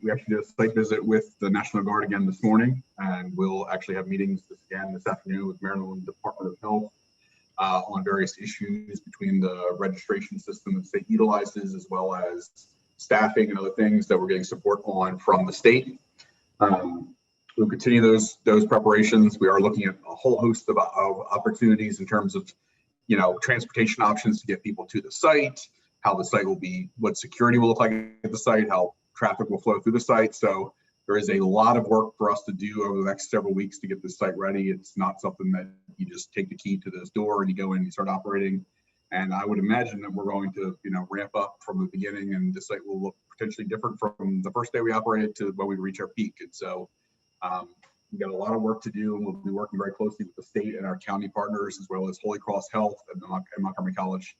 we actually did a site visit with the National Guard again this morning, and we'll actually have meetings again this afternoon with Maryland Department of Health on various issues between the registration system that the state utilizes, as well as staffing and other things that we're getting support on from the state. We'll continue those preparations. We are looking at a whole host of opportunities in terms of, transportation options to get people to the site, how the site will be, what security will look like at the site, how traffic will flow through the site. So there is a lot of work for us to do over the next several weeks to get this site ready. It's not something that you just take the key to this door and you go in and you start operating. And I would imagine that we're going to, ramp up from the beginning, and the site will look potentially different from the first day we operated to when we reach our peak. And so we've got a lot of work to do, and we'll be working very closely with the state and our county partners, as well as Holy Cross Health and Montgomery College,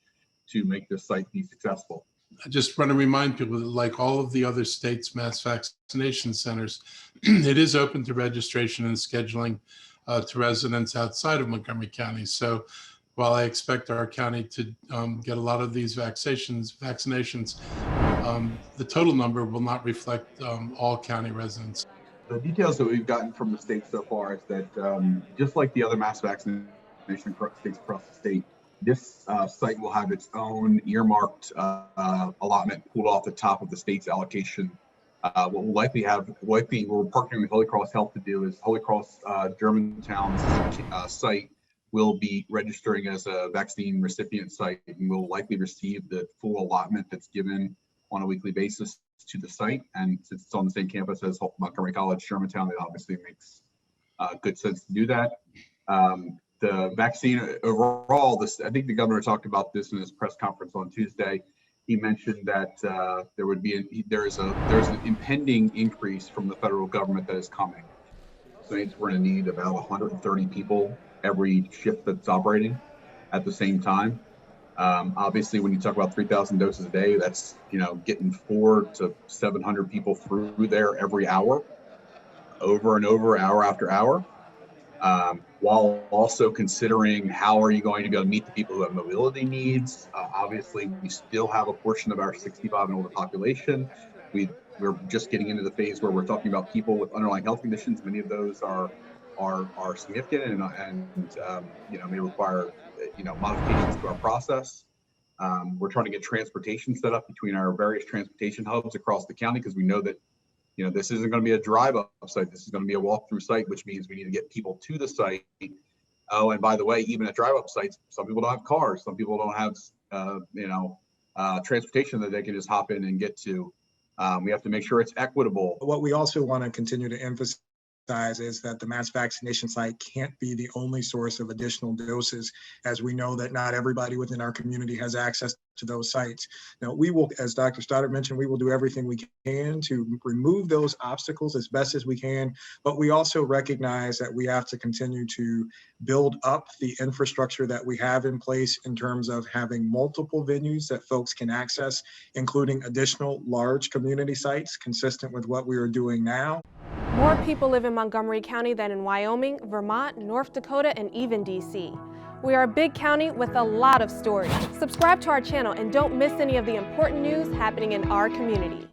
to make this site be successful. I just want to remind people that, like all of the other states' mass vaccination centers, it is open to registration and scheduling to residents outside of Montgomery County. So while I expect our county to get a lot of these vaccinations, the total number will not reflect all county residents. The details that we've gotten from the state so far is that just like the other mass vaccination states across the state, this site will have its own earmarked allotment pulled off the top of the state's allocation. What we'll likely we're partnering with Holy Cross Health to do is Holy Cross Germantown's site will be registering as a vaccine recipient site, and will likely receive the full allotment that's given on a weekly basis to the site. And since it's on the same campus as Montgomery College Germantown, it obviously makes good sense to do that. The vaccine overall, I think the governor talked about this in his press conference on Tuesday. He mentioned that there's an impending increase from the federal government that is coming. So we're going to need about 130 people every shift that's operating at the same time. Obviously, when you talk about 3,000 doses a day, that's getting 400 to 700 people through there every hour, over and over, hour after hour. While also considering how are you going to be able to meet the people who have mobility needs. Obviously, we still have a portion of our 65 and older population. We're just getting into the phase where we're talking about people with underlying health conditions. Many of those are significant and may require modifications to our process. We're trying to get transportation set up between our various transportation hubs across the county, because we know that this isn't going to be a drive-up site. This is going to be a walk-through site, which means we need to get people to the site. Oh, and by the way, even at drive-up sites, some people don't have cars. Some people don't have, transportation that they can just hop in and get to. We have to make sure it's equitable. What we also want to continue to emphasize is that the mass vaccination site can't be the only source of additional doses, as we know that not everybody within our community has access to those sites. Now, we will, as Dr. Stodddard mentioned, we will do everything we can to remove those obstacles as best as we can, but we also recognize that we have to continue to build up the infrastructure that we have in place in terms of having multiple venues that folks can access, including additional large community sites consistent with what we are doing now. More people live in Montgomery County than in Wyoming, Vermont, North Dakota, and even DC. We are a big county with a lot of stories. Subscribe to our channel and don't miss any of the important news happening in our community.